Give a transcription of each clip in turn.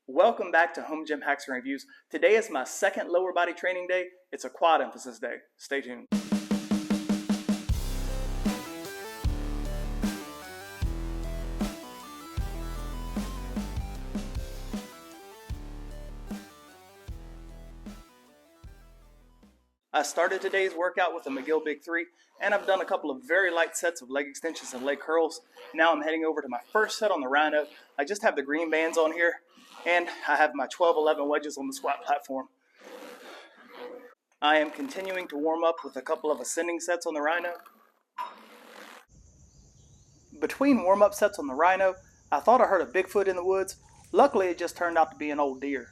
Welcome back to Home Gym Hacks and Reviews. Today is my second lower body training day. It's a quad emphasis day. Stay tuned. I started today's workout with a McGill Big 3, and I've done a couple of very light sets of leg extensions and leg curls. Now I'm heading over to my first set on the Rhino. I just have the green bands on here, and I have my 12-11 wedges on the squat platform. I am continuing to warm up with a couple of ascending sets on the Rhino. Between warm-up sets on the Rhino, I thought I heard a Bigfoot in the woods. Luckily, it just turned out to be an old deer.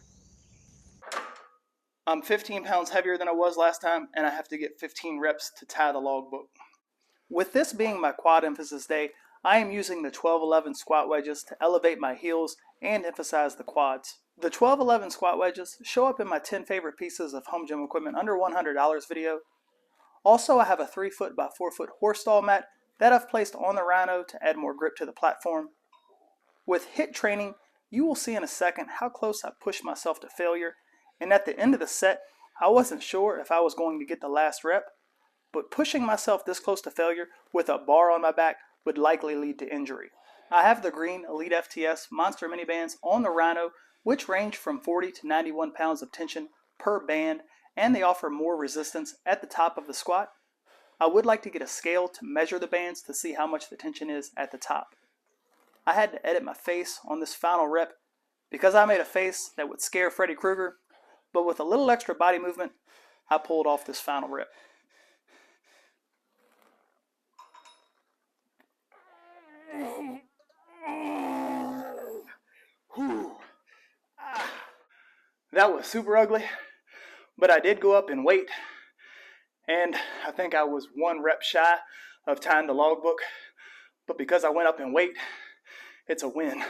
I'm 15 pounds heavier than I was last time, and I have to get 15 reps to tie the logbook. With this being my quad emphasis day, I am using the 12-11 squat wedges to elevate my heels and emphasize the quads. The 12-11 squat wedges show up in my 10 favorite pieces of home gym equipment under $100 video. Also, I have a 3 foot by 4 foot horse stall mat that I've placed on the Rhino to add more grip to the platform. With HIT training, you will see in a second how close I pushed myself to failure, and at the end of the set, I wasn't sure if I was going to get the last rep, but pushing myself this close to failure with a bar on my back would likely lead to injury. I have the green Elite FTS Monster Mini Bands on the Rhino, which range from 40 to 91 pounds of tension per band, and they offer more resistance at the top of the squat. I would like to get a scale to measure the bands to see how much the tension is at the top. I had to edit my face on this final rep because I made a face that would scare Freddy Krueger, but with a little extra body movement, I pulled off this final rep. That was super ugly, but I did go up in weight, and I think I was 1 rep shy of tying the logbook, but because I went up in weight, it's a win.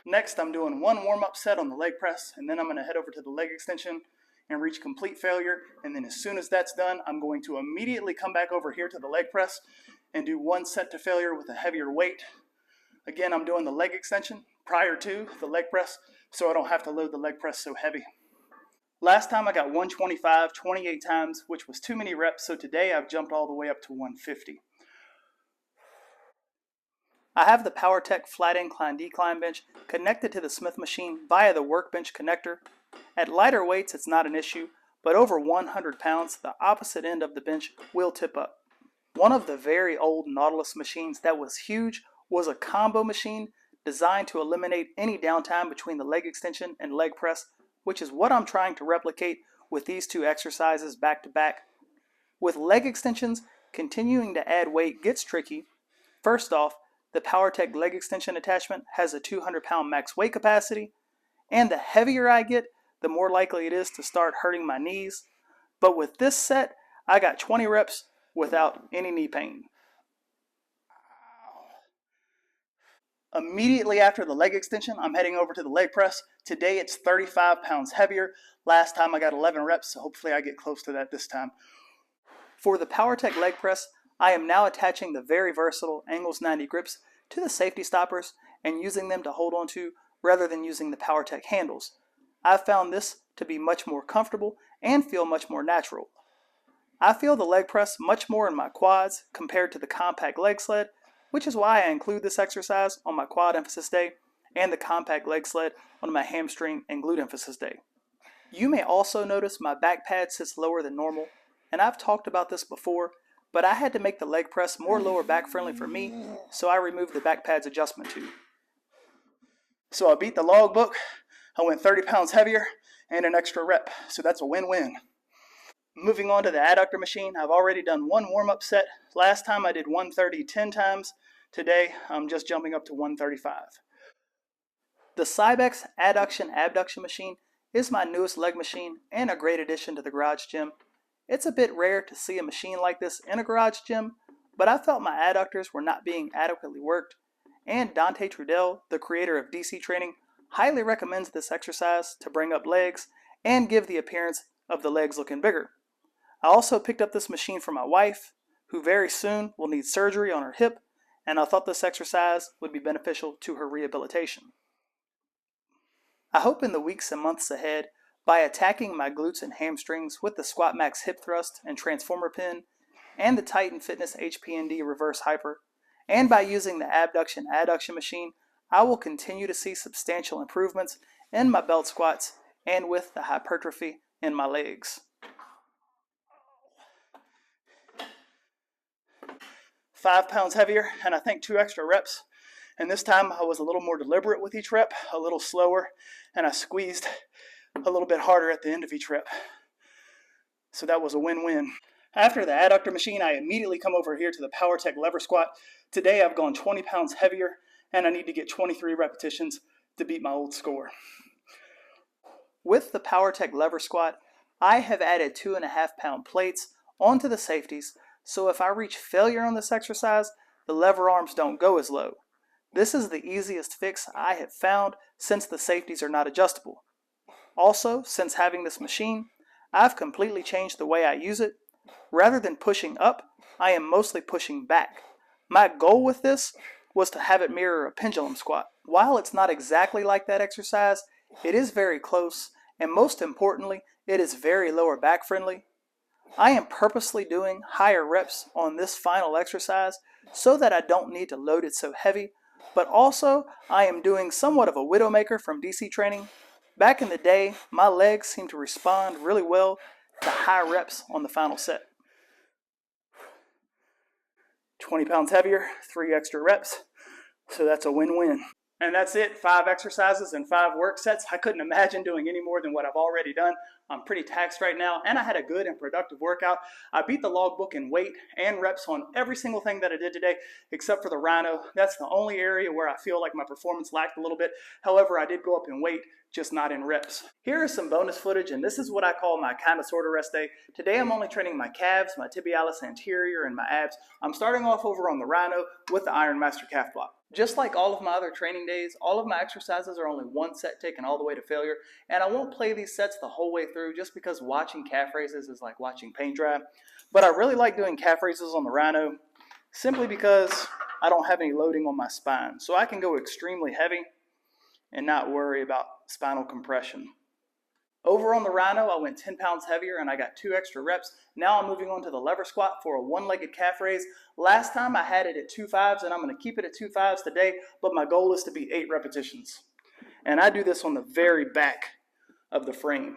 Next, I'm doing 1 warm-up set on the leg press, and then I'm going to head over to the leg extension and reach complete failure, and then as soon as that's done, I'm going to immediately come back over here to the leg press and do 1 set to failure with a heavier weight. Again, I'm doing the leg extension prior to the leg press, so I don't have to load the leg press so heavy. Last time I got 125 28 times, which was too many reps, so today I've jumped all the way up to 150. I have the Powertec flat incline decline bench connected to the Smith machine via the workbench connector. At lighter weights, it's not an issue, but over 100 pounds, the opposite end of the bench will tip up. One of the very old Nautilus machines that was huge was a combo machine designed to eliminate any downtime between the leg extension and leg press, which is what I'm trying to replicate with these 2 exercises back to back. With leg extensions, continuing to add weight gets tricky. First off, the Powertec Leg Extension attachment has a 200-pound max weight capacity, and the heavier I get, the more likely it is to start hurting my knees. But with this set, I got 20 reps without any knee pain. Immediately after the leg extension, I'm heading over to the leg press. Today it's 35 pounds heavier. Last time I got 11 reps, so hopefully I get close to that this time. For the Powertec leg press, I am now attaching the very versatile Angles 90 grips to the safety stoppers and using them to hold on to rather than using the Powertec handles. I've found this to be much more comfortable and feel much more natural. I feel the leg press much more in my quads compared to the compact leg sled, which is why I include this exercise on my quad emphasis day and the compact leg sled on my hamstring and glute emphasis day. You may also notice my back pad sits lower than normal, and I've talked about this before, but I had to make the leg press more lower back friendly for me, so I removed the back pad's adjustment tube. So I beat the logbook, I went 30 pounds heavier, and an extra rep, so that's a win-win. Moving on to the adductor machine, I've already done 1 warm-up set. Last time I did 130 10 times. Today, I'm just jumping up to 135. The Cybex adduction abduction machine is my newest leg machine and a great addition to the garage gym. It's a bit rare to see a machine like this in a garage gym, but I felt my adductors were not being adequately worked, and Dante Trudell, the creator of DC Training, highly recommends this exercise to bring up legs and give the appearance of the legs looking bigger. I also picked up this machine for my wife, who very soon will need surgery on her hip, and I thought this exercise would be beneficial to her rehabilitation. I hope in the weeks and months ahead, by attacking my glutes and hamstrings with the Squat Max hip thrust and transformer pin, and the Titan Fitness HPND reverse hyper, and by using the abduction adduction machine, I will continue to see substantial improvements in my belt squats and with the hypertrophy in my legs. 5 pounds heavier, and I think 2 extra reps. And this time I was a little more deliberate with each rep, a little slower, and I squeezed a little bit harder at the end of each rep. So that was a win-win. After the adductor machine, I immediately come over here to the Powertec Lever Squat. Today I've gone 20 pounds heavier, and I need to get 23 repetitions to beat my old score. With the Powertec Lever Squat, I have added 2.5 pound plates onto the safeties, so if I reach failure on this exercise, the lever arms don't go as low. This is the easiest fix I have found since the safeties are not adjustable. Also, since having this machine, I've completely changed the way I use it. Rather than pushing up, I am mostly pushing back. My goal with this was to have it mirror a pendulum squat. While it's not exactly like that exercise, it is very close, and most importantly, it is very lower back friendly. I am purposely doing higher reps on this final exercise so that I don't need to load it so heavy, but also I am doing somewhat of a widowmaker from DC training. Back in the day, my legs seemed to respond really well to high reps on the final set. 20 pounds heavier, 3 extra reps, so that's a win-win. And that's it, 5 exercises and 5 work sets. I couldn't imagine doing any more than what I've already done. I'm pretty taxed right now, and I had a good and productive workout. I beat the logbook in weight and reps on every single thing that I did today, except for the Rhino. That's the only area where I feel like my performance lacked a little bit. However, I did go up in weight, just not in reps. Here is some bonus footage, and this is what I call my kind of sort of rest day. Today I'm only training my calves, my tibialis anterior, and my abs. I'm starting off over on the Rhino with the Iron Master calf block. Just like all of my other training days, all of my exercises are only one set taken all the way to failure, and I won't play these sets the whole way through just because watching calf raises is like watching paint dry. But I really like doing calf raises on the Rhino simply because I don't have any loading on my spine, so I can go extremely heavy and not worry about spinal compression. Over on the Rhino, I went 10 pounds heavier and I got 2 extra reps. Now I'm moving on to the lever squat for a one-legged calf raise. Last time I had it at 2 5s, and I'm going to keep it at 2 5s today, but my goal is to be 8 repetitions. And I do this on the very back of the frame.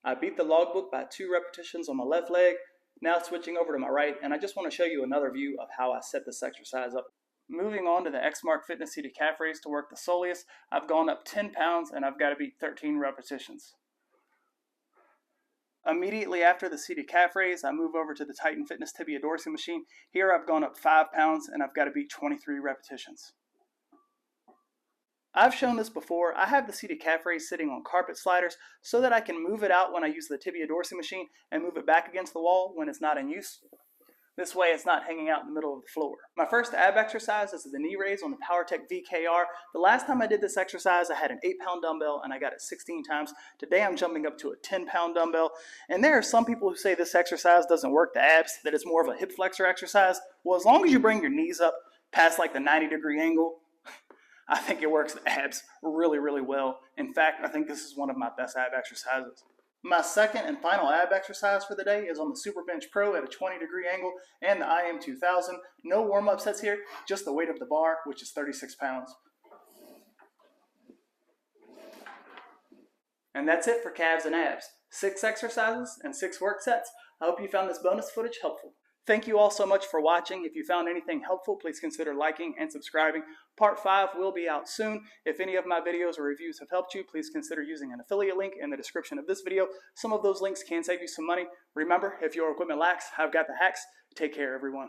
I beat the logbook by 2 repetitions on my left leg. Now switching over to my right, and I just want to show you another view of how I set this exercise up. Moving on to the X-Mark Fitness seated calf raise to work the soleus, I've gone up 10 pounds and I've got to beat 13 repetitions. Immediately after the seated calf raise, I move over to the Titan Fitness tibia dorsal machine. Here I've gone up 5 pounds and I've got to beat 23 repetitions. I've shown this before. I have the seated calf raise sitting on carpet sliders so that I can move it out when I use the tibia dorsal machine and move it back against the wall when it's not in use. This way it's not hanging out in the middle of the floor. My first ab exercise is the knee raise on the Powertec VKR. The last time I did this exercise, I had an 8-pound dumbbell and I got it 16 times. Today I'm jumping up to a 10-pound dumbbell. And there are some people who say this exercise doesn't work the abs, that it's more of a hip flexor exercise. Well, as long as you bring your knees up past like the 90-degree angle, I think it works the abs really, really well. In fact, I think this is one of my best ab exercises. My second and final ab exercise for the day is on the Super Bench Pro at a 20-degree angle and the IM 2000. No warm-up sets here, just the weight of the bar, which is 36 pounds. And that's it for calves and abs. 6 exercises and 6 work sets. I hope you found this bonus footage helpful. Thank you all so much for watching. If you found anything helpful, please consider liking and subscribing. Part 5 will be out soon. If any of my videos or reviews have helped you, please consider using an affiliate link in the description of this video. Some of those links can save you some money. Remember, if your equipment lacks, I've got the hacks. Take care, everyone.